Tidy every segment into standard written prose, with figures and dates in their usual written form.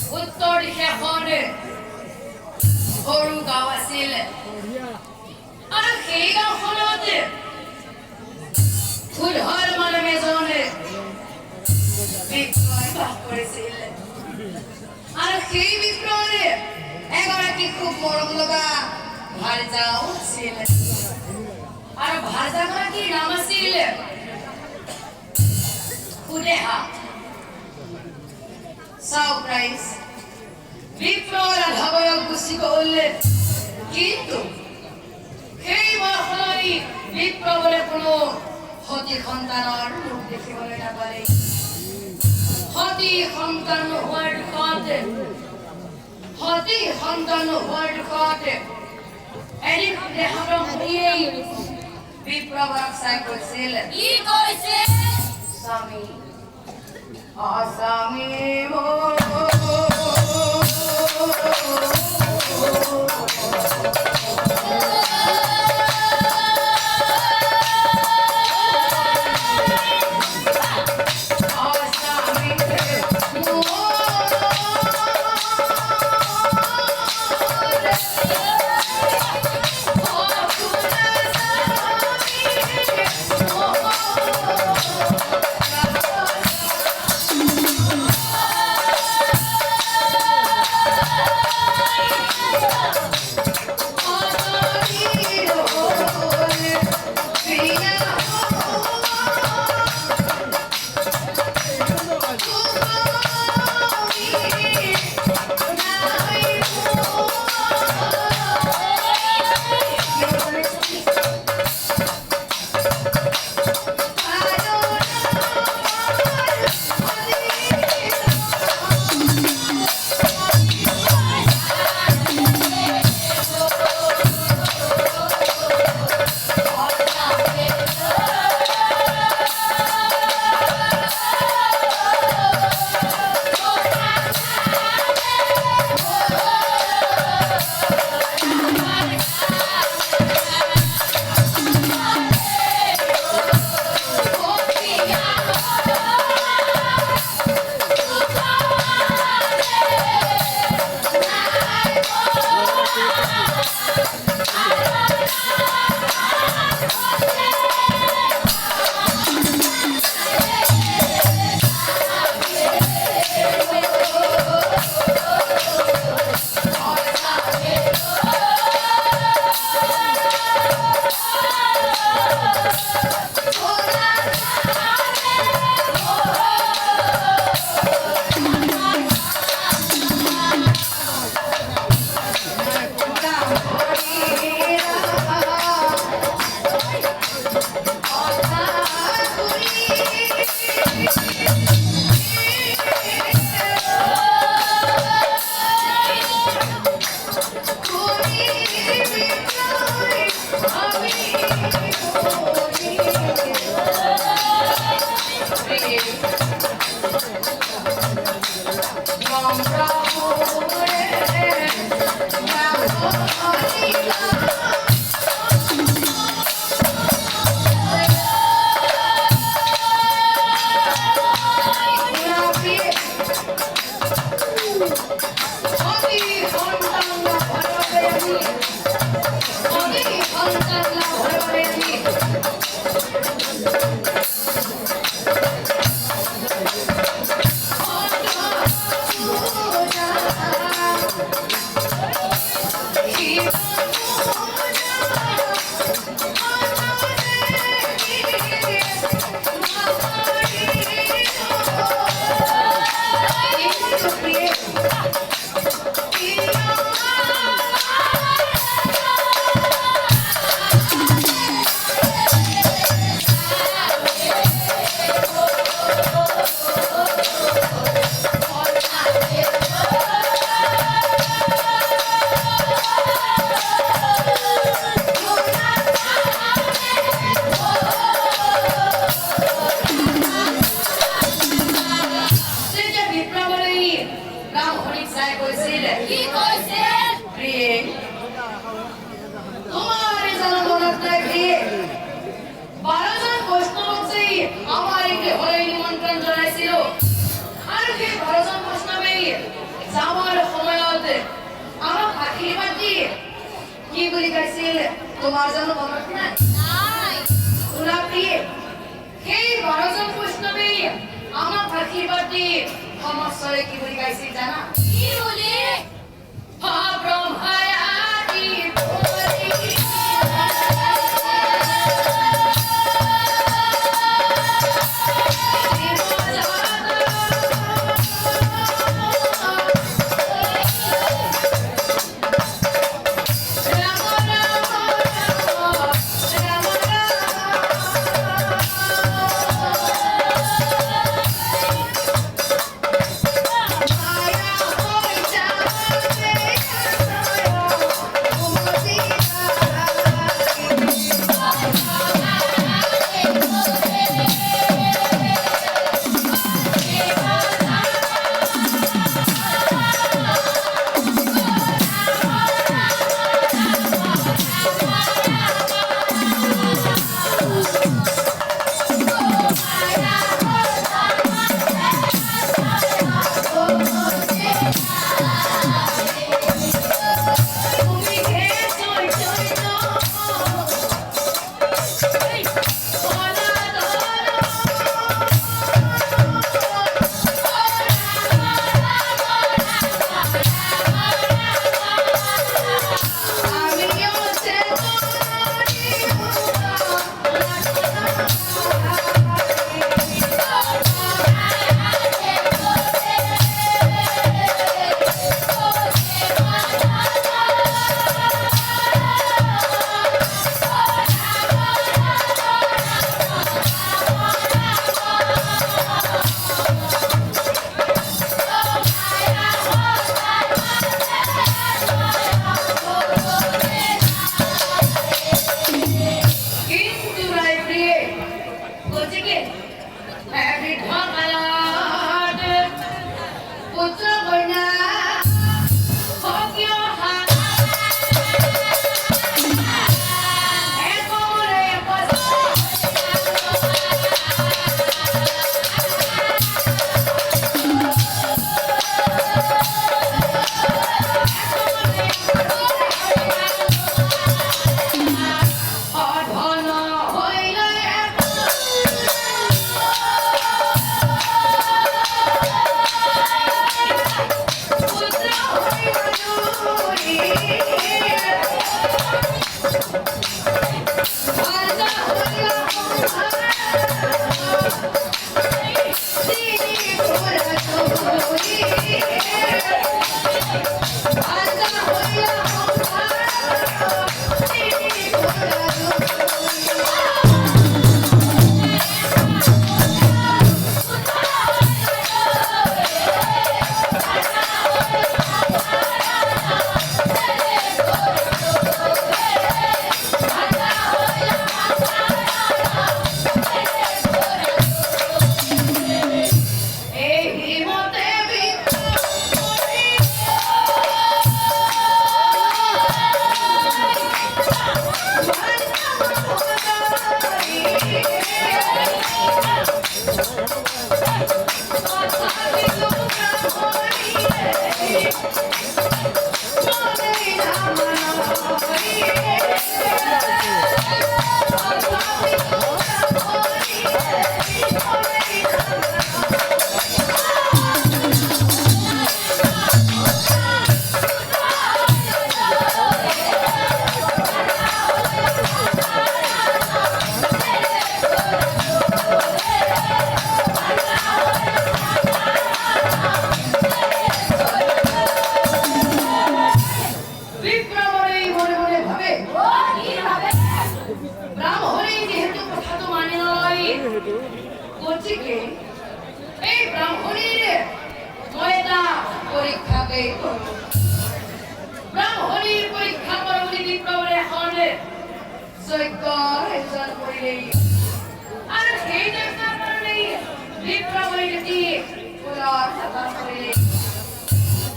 উত্তৰ দিশে এখন সৰু গাঁও আছিল আৰু সেই গাঁওখনত ফুলহৰ মানুহ এজন বিক্ৰয় বাস কৰিছিল আৰু সেই বিক্ৰয়ৰ এগৰাকী খুব মৰম লগা ভাৰ্যাও আছিল আৰু ভাৰ্যাগৰাকীৰ নাম আছিল সুদেহা সাৰপ্ৰাইজ বিপ্লৱৰ আধাবয়ক গুচি গ'ল কিন্তু সেই বয়সলৈ বিপ্লৱৰে কোনো সতী সন্তানৰ মুখ দেখিবলৈ নাপালে সতী সন্তান নোহোৱাৰ দুখত এদিন সুদেহাৰ মুনিয়েই বিপ্লৱক চাই কৈছিল কি কৈছে স্বামী আসামি তোমাৰ জানো মনত নাই শুনা প্ৰিয়ে সেই 12জন বৈষ্ণৱে আমাক আশীৰ্বাদ দি সমস্যাৰে কি বুলি গাইছিল জানা কি বুলি ব্ৰহ্মাই আদি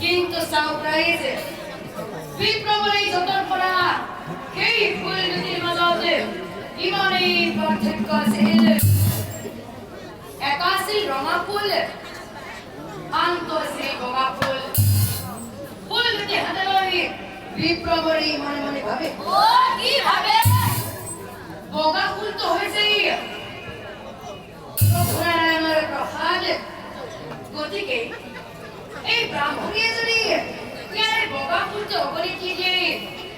কিন্তু সারপ্রাইজ বিপ্লবী যতন পড়া সেই ফুল নদীর মাজতে ইমানেই পার্থক্য আছিল একাশী ৰঙা ফুল আনটো আছিল বগা ফুল ফুল নদী হাতে লৈ বিপ্লবী মনে মনে ভাবে ও কি ভাবে বগা ফুল তো হয়েছে আমার প্রসাদ গতিকে এই ব্রাহ্মণীয় যদি ইয়ারে বগা ফুল তো করে কি যে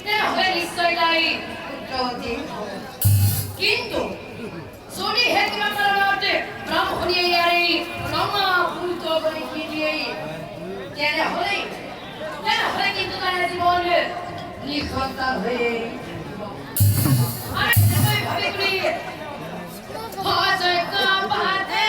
তাহলে নিশ্চয় তাই পুত্রবতী কিন্তু যদি হেতনা কারণে ব্রাহ্মণীয় ইয়ারে রমা ফুল তো করে কি যে তাহলে কিন্তু তার জীবন নিখতা হয়ে আরে তুই ভাবে করি হাজার কা বাতে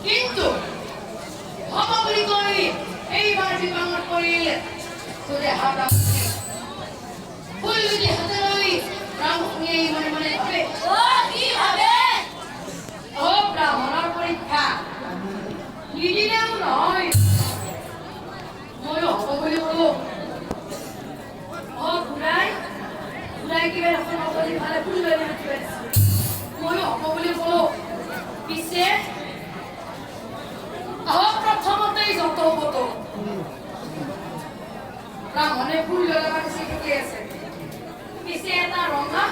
কিন্তু হব বুলি কৈ এইবাৰ বিপাঙত পৰিল তোৰে হাত ফুল যদি হাতে লৈ ব্ৰাহ্মণীয়ে মনে মনে ভাবে ও কি ভাবে ও ব্ৰাহ্মণৰ পৰীক্ষা নিদিলেও নহয় ময়ো হব বুলি কলো ঘূৰাই কিবা এখন অকলি ভালে ফুল লৈ ময়ো হব বুলি কলো পিছে প্ৰথমতেই যত হবতো ব্ৰাহ্মণে ফুল লগাব শিকি আছে পিছে এটা ৰঙা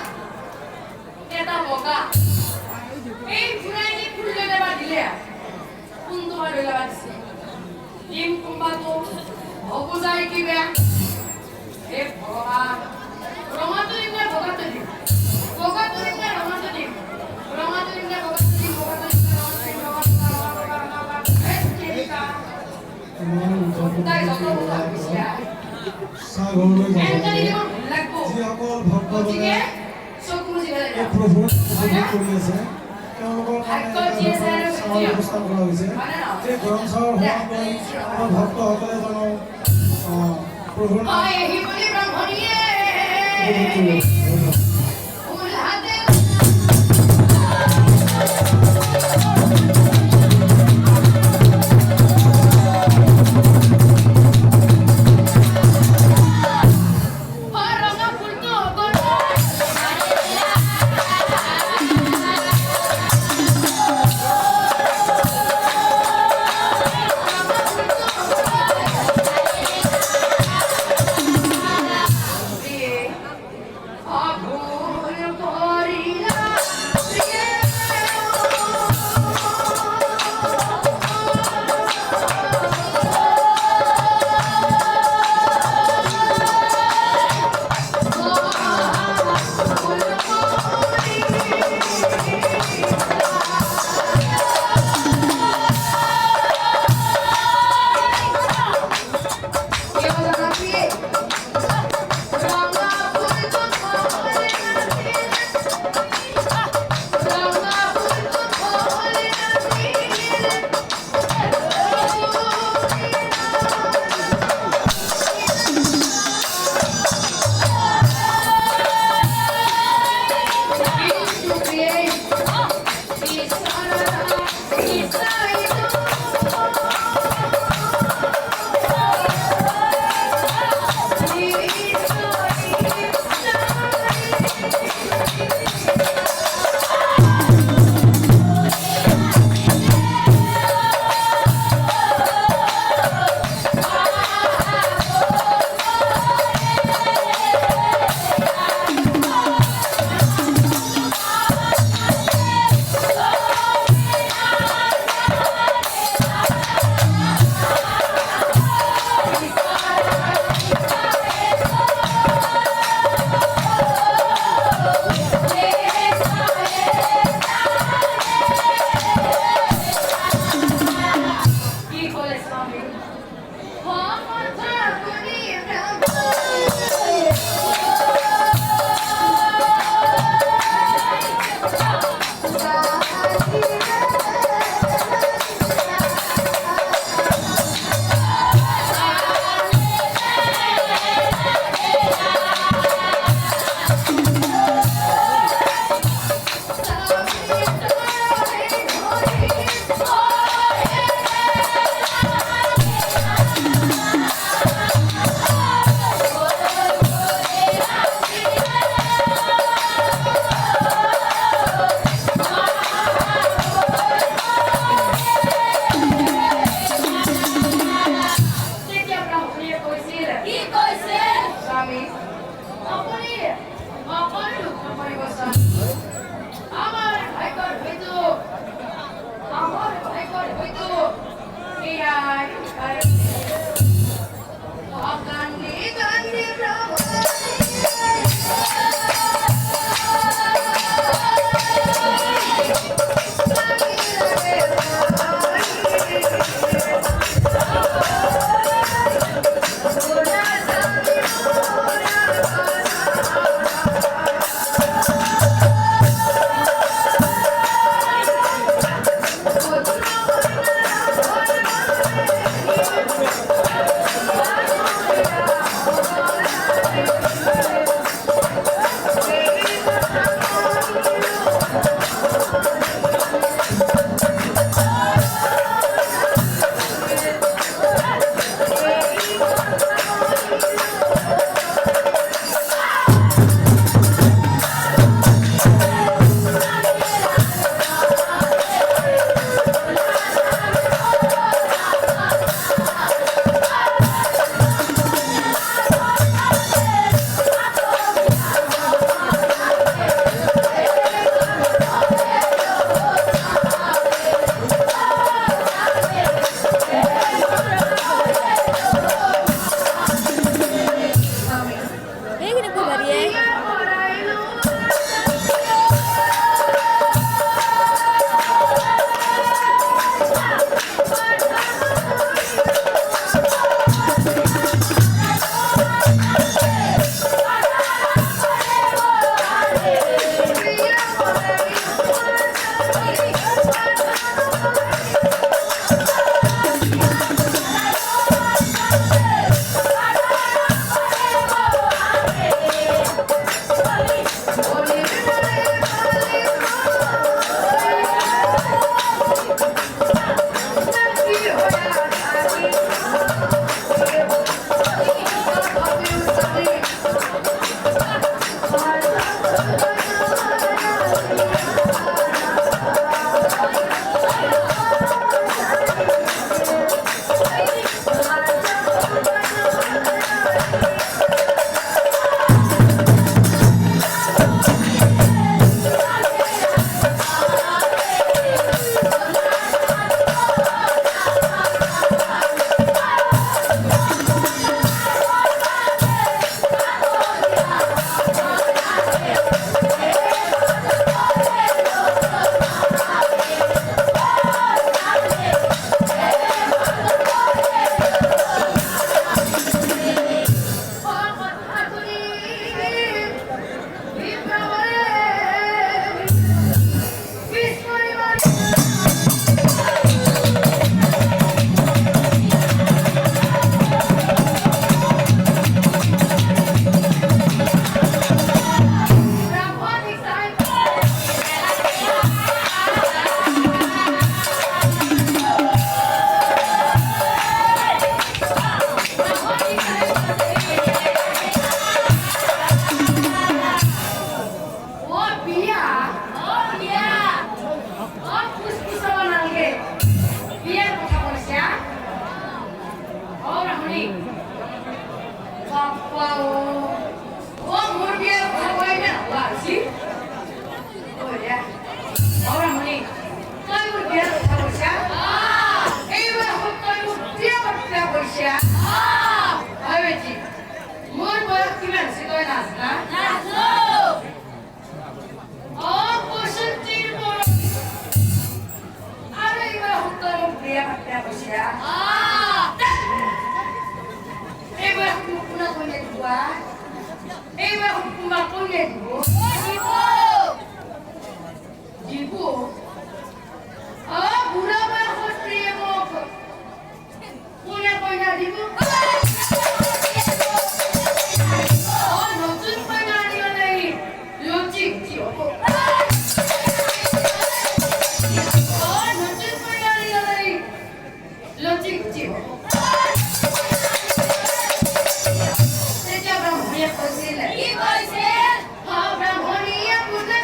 এটা বগা এই ফুৰাই দি ফুল লগাব দিলে কোনটো লৈ লগাব দিছে দিম কোনোবাটো হ'ব যায় কি বেয়া হে ভগৱান ৰঙাটো দিম নে বগাটো দিম বগাটো দিম নে ৰঙাটো দিম ৰঙাটো দিম নে বগাটো দিম বগাটো দিম নে ৰঙাটো দিম নাজনা নাজনো অপসন্তিৰ বৰ আৰু এইবাৰ সত্তৰ বিয়া পাতা কৈছে এইবাৰ কোনা কোনে দিবা এইবাৰ কোনা কোনে দিব দিব দিব বুঢ়া বয়সত প্ৰেমক কোনে কইনা দিব নতুন কইনা আনিবলৈ লজিক কি হ'ব নতুন কইনা আনিবলৈ লজিক কি হ'ব তেতিয়া ব্ৰাহ্মণীয়ে কৈছিলে কি কৈছে ব্ৰাহ্মণীয়ে পূজা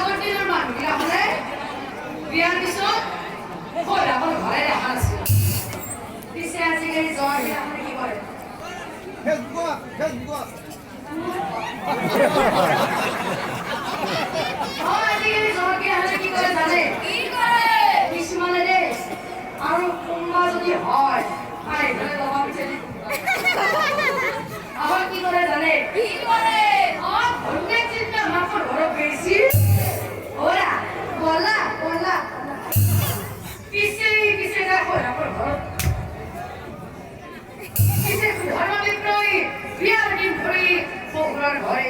আগৰ দিনৰ মানুহবিলাকলে বিয়াৰ পিছত সদায় ঘৰে দেখা নাছিল পিছে আজিকালি জোৱাবিলাকে কি কৰে আজিকালি জোৱাবিলাকে কি কৰে জানে কি কৰে কিছুমানে দেই আৰু কোনোবা যদি হয় আই ঘৰে দবা বিচাৰি আবার কি করে জানে কি কৰে অনেক চিন্তা মাথার ঘর বেশি ওরা বলা বলা পিছে পিছে দেখো আমার ঘর পিছে ধর্ম বিপ্লবী বিয়ার দিন ধরে ঘরে